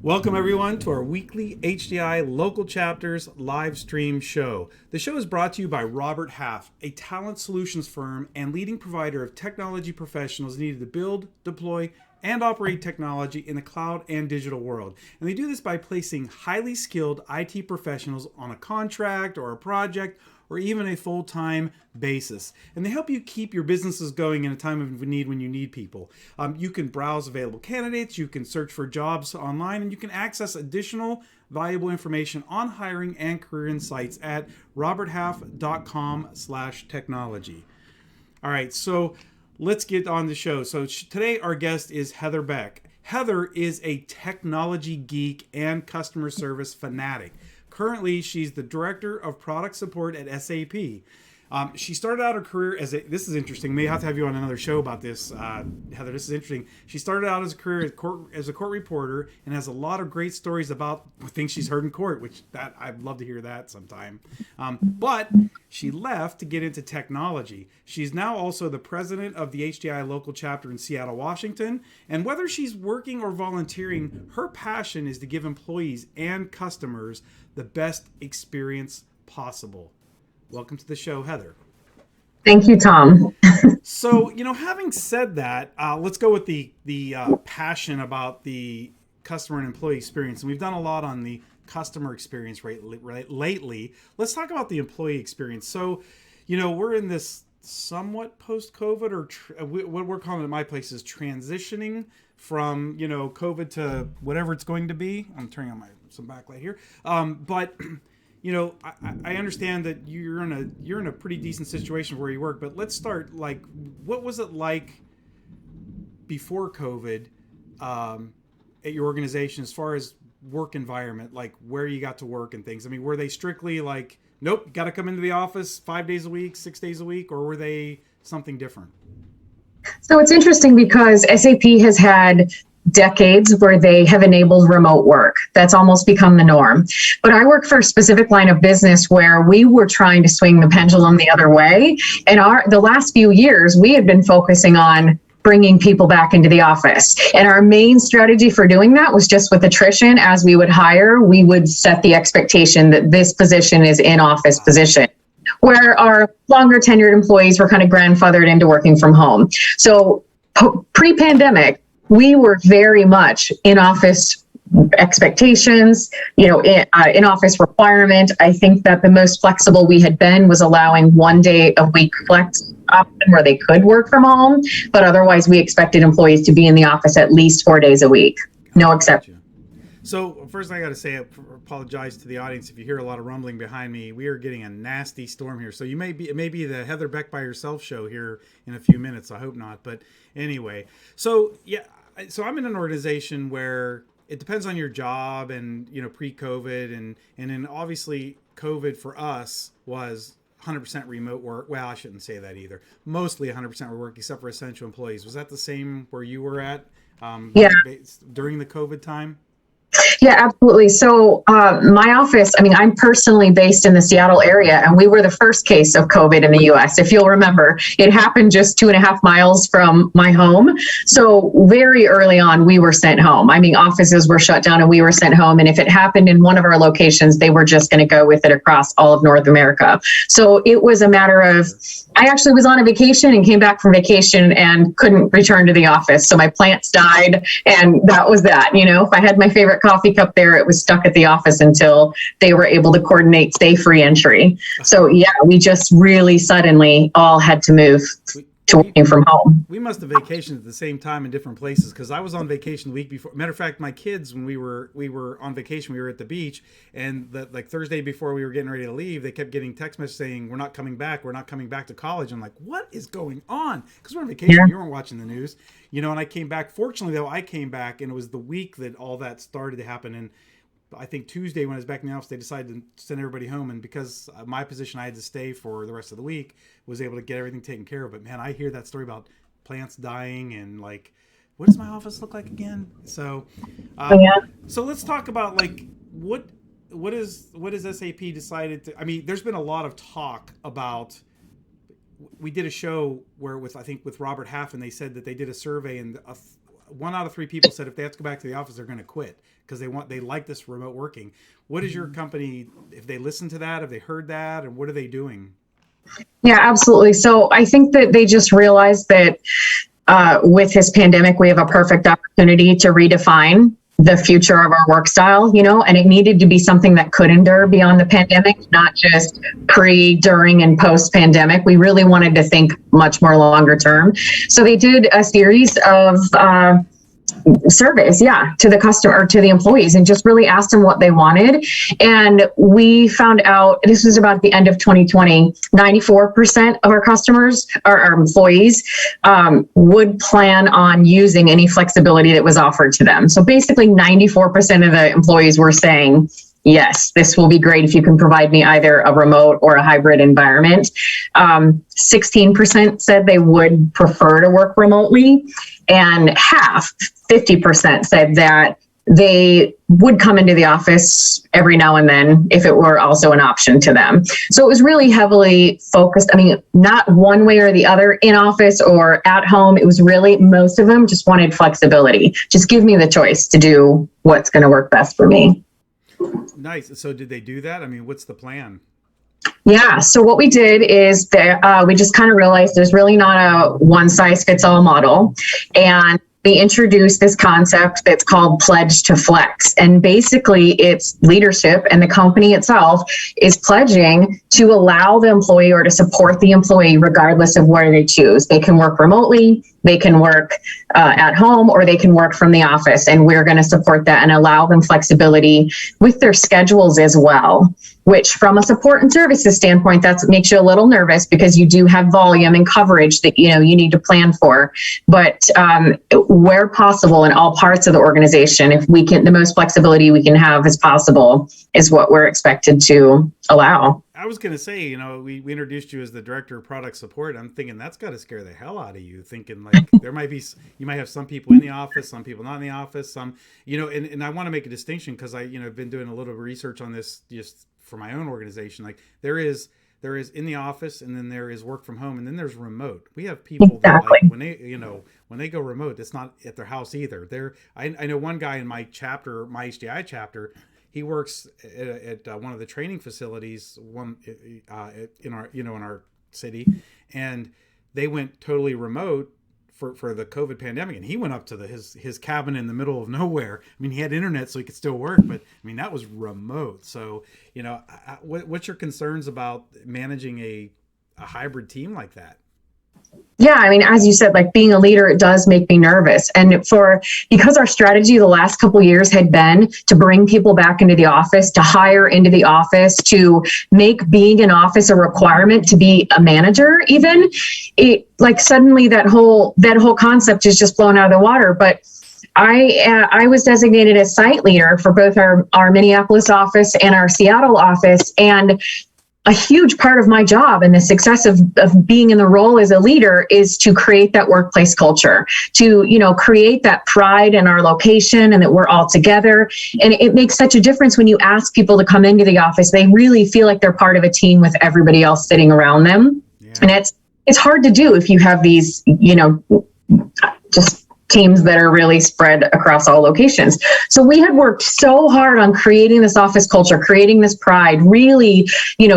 Welcome, everyone, to our weekly HDI Local Chapters live stream show. The show is brought to you by Robert Half, a talent solutions firm and leading provider of technology professionals needed to build, deploy, and operate technology in the cloud and digital world. And they do this by placing highly skilled IT professionals on a contract or a project or even a full-time basis. And they help you keep your businesses going in a time of need when you need people. You can browse available candidates, you can search for jobs online, and you can access additional valuable information on hiring and career insights at roberthalf.com/technology. All right, so let's get on the show. So today our guest is Heather Beck. Heather is a technology geek and customer service fanatic. Currently, she's the director of product support at SAP. She started out her career this is interesting. May have to have you on another show about this, Heather. This is interesting. She started out as a career as a court reporter and has a lot of great stories about things she's heard in court, I'd love to hear that sometime. But she left to get into technology. She's now also the president of the HDI local chapter in Seattle, Washington. And whether she's working or volunteering, her passion is to give employees and customers the best experience possible. Welcome to the show, Heather. Thank you, Tom. So, having said that, let's go with the passion about the customer and employee experience. And we've done a lot on the customer experience lately. Let's talk about the employee experience. So, we're in this somewhat post-COVID, or what we're calling at my place is transitioning from, COVID to whatever it's going to be. I'm turning on some backlight here. But I understand that you're in a pretty decent situation where you work, but let's start, what was it like before COVID at your organization as far as work environment, like where you got to work and things? I mean, were they strictly like, nope, got to come into the office 5 days a week, 6 days a week, or were they something different? So it's interesting because SAP has had decades where they have enabled remote work. That's almost become the norm. But I work for a specific line of business where we were trying to swing the pendulum the other way. And the last few years, we had been focusing on bringing people back into the office. And our main strategy for doing that was just with attrition. As we would hire, we would set the expectation that this position is in-office position, where our longer tenured employees were kind of grandfathered into working from home. So pre-pandemic, we were very much in-office expectations, in-office requirement. I think that the most flexible we had been was allowing 1 day a week flex option where they could work from home, but otherwise we expected employees to be in the office at least 4 days a week. No exception. So first I got to say, I apologize to the audience if you hear a lot of rumbling behind me. We are getting a nasty storm here. So it may be the Heather Beck by herself show here in a few minutes. I hope not. But anyway, so I'm in an organization where it depends on your job and, pre-COVID and then obviously COVID for us was 100% remote work. Well, I shouldn't say that either. Mostly 100% remote work except for essential employees. Was that the same where you were at during the COVID time? Yeah, absolutely. So my office, I'm personally based in the Seattle area, and we were the first case of COVID in the U.S. If you'll remember, it happened just 2.5 miles from my home. So very early on, we were sent home. Offices were shut down and we were sent home. And if it happened in one of our locations, they were just going to go with it across all of North America. So it was a matter of, I actually was on a vacation and came back from vacation and couldn't return to the office. So my plants died and that was that. If I had my favorite coffee cup there, it was stuck at the office until they were able to coordinate safe re-entry. So we just really suddenly all had to move to working from home. We must have vacationed at the same time in different places, because I was on vacation the week before. Matter of fact, my kids, when we were on vacation, we were at the beach, and Thursday before we were getting ready to leave, they kept getting text messages saying, we're not coming back to college. I'm like, what is going on? Because we're on vacation, you weren't watching the news, and I came back. Fortunately though, I came back and it was the week that all that started to happen, and I think Tuesday when I was back in the office, they decided to send everybody home. And because of my position, I had to stay for the rest of the week, was able to get everything taken care of. But man, I hear that story about plants dying and what does my office look like again? So, so let's talk about what is SAP decided to, there's been a lot of talk about, we did a show where with Robert Half, and they said that they did a survey and 1 out of 3 people said if they have to go back to the office, they're going to quit because they like this remote working. What is your company, if they listen to that, have they heard that, and what are they doing? Yeah, absolutely. So I think that they just realized that with this pandemic, we have a perfect opportunity to redefine the future of our work style, and it needed to be something that could endure beyond the pandemic, not just pre, during, and post pandemic. We really wanted to think much more longer term. So they did a series of surveys, to the customer or to the employees, and just really asked them what they wanted. And we found out, this was about the end of 2020, 94% of our customers, our employees, would plan on using any flexibility that was offered to them. So basically 94% of the employees were saying, yes, this will be great if you can provide me either a remote or a hybrid environment. 16% said they would prefer to work remotely, and half, 50%, said that they would come into the office every now and then if it were also an option to them. So it was really heavily focused. I mean, not one way or the other, in office or at home. It was really, most of them just wanted flexibility. Just give me the choice to do what's going to work best for me. Nice. So did they do that? I mean, what's the plan? Yeah. So what we did is that we just kind of realized there's really not a one size fits all model. And we introduced this concept that's called Pledge to Flex. And basically it's leadership and the company itself is pledging to allow the employee or to support the employee regardless of where they choose. They can work remotely, they can work at home, or they can work from the office. And we're going to support that and allow them flexibility with their schedules as well, which from a support and services standpoint, that makes you a little nervous because you do have volume and coverage that, you need to plan for. But where possible in all parts of the organization, if we can, the most flexibility we can have as possible is what we're expected to allow. I was going to say, we introduced you as the director of product support. I'm thinking that's got to scare the hell out of you, thinking like you might have some people in the office, some people not in the office, some, and I want to make a distinction because I've been doing a little research on this just for my own organization. Like there is in the office, and then there is work from home, and then there's remote. We have people that like when they go remote, it's not at their house either. I know one guy in my HDI chapter, he works at one of the training facilities in our city, and they went totally remote for the COVID pandemic, and he went up to his cabin in the middle of nowhere. I mean, he had internet, so he could still work, but I mean that was remote. So what's your concerns about managing a hybrid team like that? Yeah, I mean, as you said, like being a leader, it does make me nervous. And because our strategy the last couple of years had been to bring people back into the office, to hire into the office, to make being in office a requirement to be a manager, even it like suddenly that whole concept is just blown out of the water. But I was designated as site leader for both our Minneapolis office and our Seattle office, and a huge part of my job and the success of being in the role as a leader is to create that workplace culture, to, create that pride in our location and that we're all together. And it makes such a difference when you ask people to come into the office. They really feel like they're part of a team with everybody else sitting around them. Yeah. And it's hard to do if you have these, just teams that are really spread across all locations. So we had worked so hard on creating this office culture, creating this pride, really,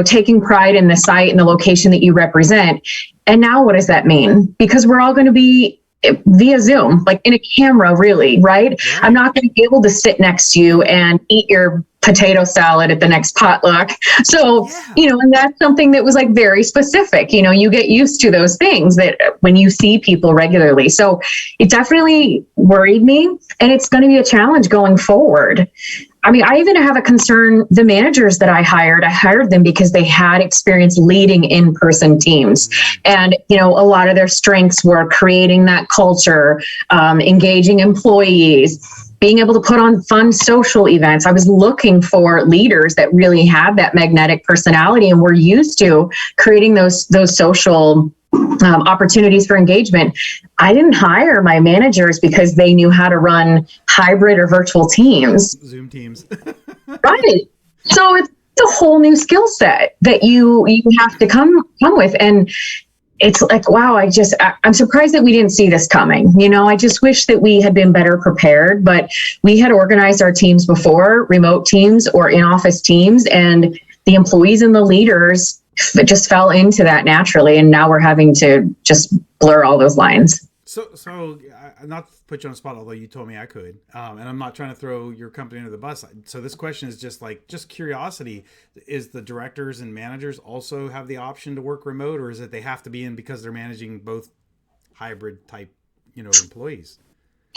taking pride in the site and the location that you represent. And now what does that mean? Because we're all going to be via Zoom, like in a camera, really, right? I'm not going to be able to sit next to you and eat your potato salad at the next potluck. So, and that's something that was like very specific. You get used to those things that when you see people regularly. So it definitely worried me, and it's going to be a challenge going forward. I mean, I even have a concern. The managers that I hired them because they had experience leading in-person teams. And, a lot of their strengths were creating that culture, engaging employees, being able to put on fun social events. I was looking for leaders that really had that magnetic personality and were used to creating those social opportunities for engagement. I didn't hire my managers because they knew how to run hybrid or virtual teams. Zoom teams. Right. So it's a whole new skill set that you have to come with. And it's like, wow, I'm surprised that we didn't see this coming. I just wish that we had been better prepared, but we had organized our teams before, remote teams or in-office teams, and the employees and the leaders just fell into that naturally. And now we're having to just blur all those lines. So not to put you on the spot, although you told me I could, and I'm not trying to throw your company under the bus. So this question is just curiosity. Is the directors and managers also have the option to work remote, or is it they have to be in because they're managing both hybrid type, employees?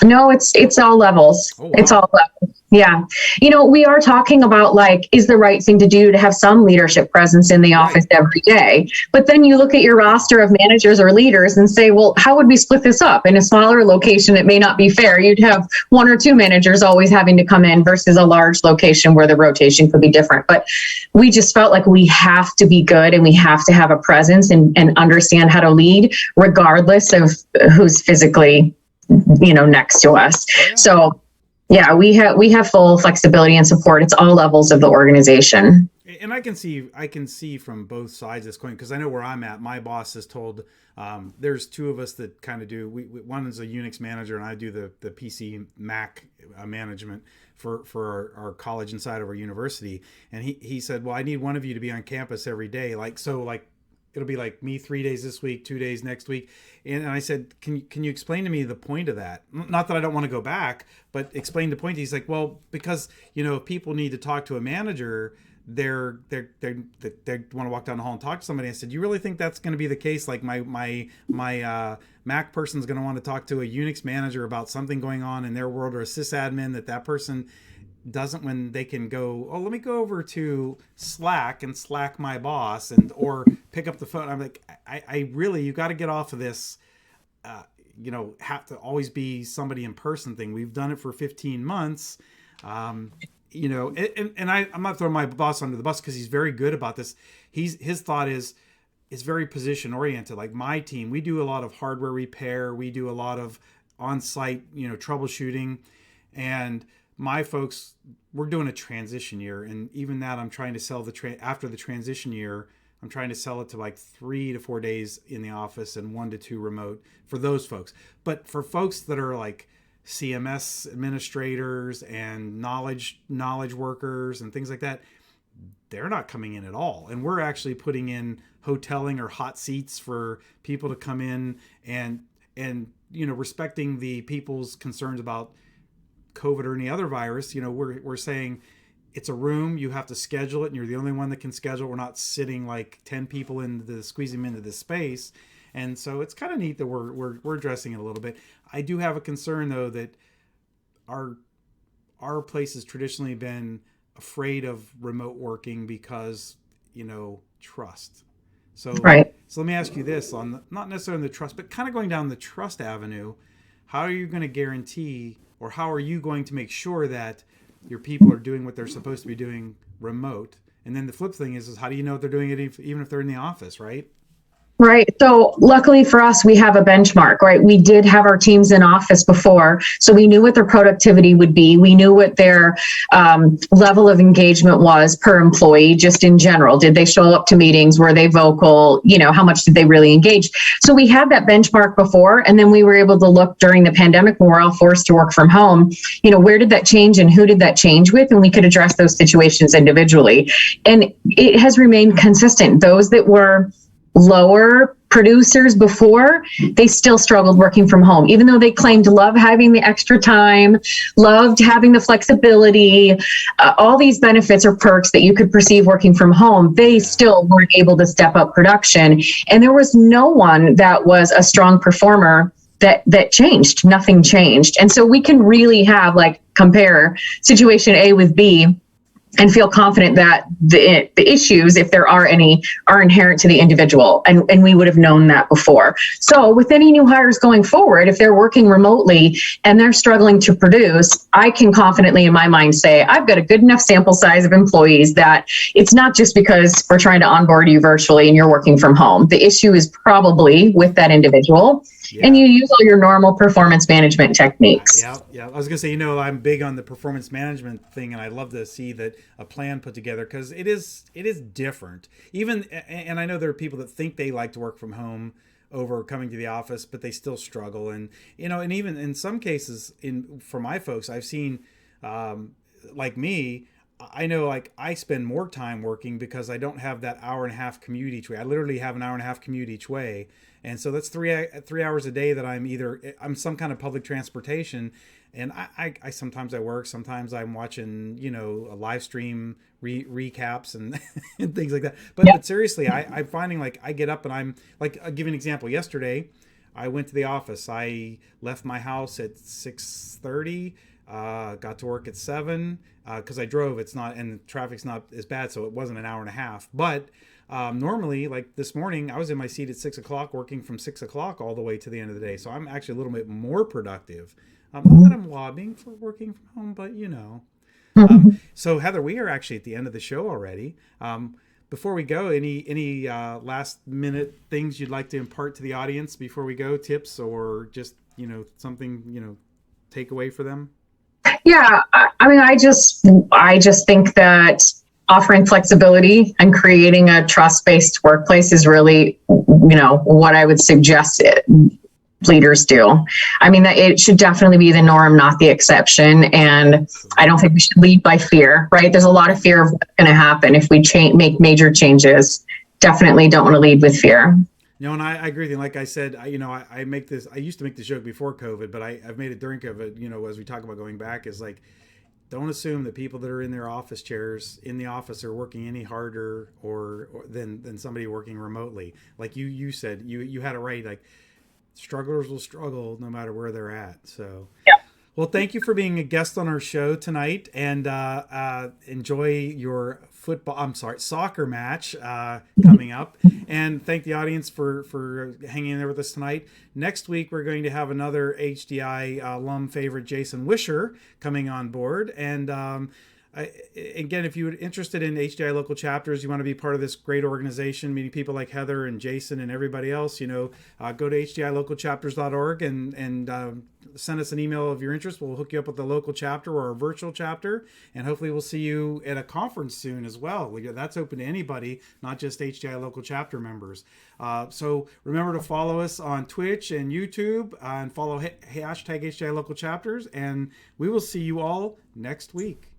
No, it's all levels. Oh, wow. It's all levels. Yeah. We are talking about is the right thing to do to have some leadership presence in the office every day. But then you look at your roster of managers or leaders and say, well, how would we split this up? In a smaller location, it may not be fair. You'd have one or two managers always having to come in versus a large location where the rotation could be different. But we just felt like we have to be good and we have to have a presence and understand how to lead regardless of who's physically next to us. Yeah. So yeah, we have full flexibility and support. It's all levels of the organization. And I can see from both sides of this coin, because I know where I'm at. My boss has told, there's two of us that kind of do, one is a Unix manager and I do the PC Mac management for our college inside of our university. And he said, well, I need one of you to be on campus every day. It'll be like me 3 days this week, 2 days next week. And I said, can you explain to me the point of that? Not that I don't want to go back, but explain the point. He's like, well, because, if people need to talk to a manager, they want to walk down the hall and talk to somebody. I said, you really think that's going to be the case? Like my Mac person's going to want to talk to a Unix manager about something going on in their world, or a sysadmin that person doesn't, when they can go, oh, let me go over to Slack and Slack my boss or pick up the phone. I'm like, I really, you got to get off of this, have to always be somebody in person thing. We've done it for 15 months. And I'm not throwing my boss under the bus because he's very good about this. His thought is very position oriented. Like my team, we do a lot of hardware repair. We do a lot of on-site, troubleshooting, and my folks, we're doing a transition year, and even that I'm trying to sell after the transition year, I'm trying to sell it to 3 to 4 days in the office and 1 to 2 remote for those folks. But for folks that are like CMS administrators and knowledge workers and things like that, they're not coming in at all. And we're actually putting in hoteling or hot seats for people to come in and respecting the people's concerns about COVID or any other virus. We're saying it's a room, you have to schedule it, and you're the only one that can schedule. We're not sitting 10 people squeezing them into this space. And so it's kind of neat that we're addressing it a little bit. I do have a concern though that our place has traditionally been afraid of remote working because trust. So right. So let me ask you this, not necessarily on the trust, but kind of going down the trust avenue. How are you going to guarantee, or how are you going to make sure that your people are doing what they're supposed to be doing remote? And then the flip thing is how do you know they're doing it even if they're in the office, right? Right. So luckily for us, we have a benchmark, right? We did have our teams in office before, so we knew what their productivity would be. We knew what their level of engagement was per employee, just in general. Did they show up to meetings? Were they vocal? How much did they really engage? So we had that benchmark before, and then we were able to look during the pandemic when we're all forced to work from home, where did that change and who did that change with? And we could address those situations individually. And it has remained consistent. Those that were lower producers before, they still struggled working from home, even though they claimed to love having the extra time, loved having the flexibility, all these benefits or perks that you could perceive working from home. They still weren't able to step up production. And there was no one that was a strong performer that changed. Nothing changed. And so we can really have compare situation A with B and feel confident that the issues, if there are any, are inherent to the individual. And we would have known that before. So with any new hires going forward, if they're working remotely and they're struggling to produce, I can confidently in my mind say, I've got a good enough sample size of employees that it's not just because we're trying to onboard you virtually and you're working from home. The issue is probably with that individual. And you use all your normal performance management techniques. Yeah. I was gonna say, I'm big on the performance management thing, and I love to see that a plan put together because it is different. Even, and I know there are people that think they like to work from home over coming to the office, but they still struggle. And and even in some cases, for my folks, I've seen, like me. I know, like, I spend more time working because I don't have that hour and a half commute each way. I literally have an hour and a half commute each way. And so that's 3 hours a day that I'm some kind of public transportation. And I sometimes I work, sometimes I'm watching, a live stream recaps and, and things like that. But seriously, I'm finding, like, I get up and I'm like, I'll give you an example. Yesterday, I went to the office. I left my house at 6:30. Got to work at 7 because I drove. It's not, and the traffic's not as bad, so it wasn't an hour and a half. But normally, like this morning, I was in my seat at 6 o'clock, working from 6 o'clock all the way to the end of the day. So I'm actually a little bit more productive. Not that I'm lobbying for working from home, but So Heather, we are actually at the end of the show already. Before we go, any last minute things you'd like to impart to the audience before we go? Tips or just something take away for them? Yeah, I mean, I just think that offering flexibility and creating a trust-based workplace is really, what I would suggest leaders do. I mean, that it should definitely be the norm, not the exception. And I don't think we should lead by fear, right? There's a lot of fear of what's going to happen if we make major changes. Definitely don't want to lead with fear. No, and I agree with you. Like I said, I used to make this joke before COVID, but I've made it during COVID, as we talk about going back, is like, don't assume that people that are in their office chairs in the office are working any harder or than somebody working remotely. Like you said, you had it right. Like, strugglers will struggle no matter where they're at. So, well, thank you for being a guest on our show tonight, and enjoy your soccer match coming up. And thank the audience for hanging in there with us tonight. Next week, we're going to have another HDI alum favorite, Jason Wisher, coming on board. And again, if you're interested in HDI local chapters, you want to be part of this great organization, meeting people like Heather and Jason and everybody else, go to hdilocalchapters.org and send us an email of your interest. We'll hook you up with the local chapter or a virtual chapter, and hopefully we'll see you at a conference soon as well. That's open to anybody, not just HDI local chapter members. So remember to follow us on Twitch and YouTube, and follow hashtag HDI local chapters, and we will see you all next week.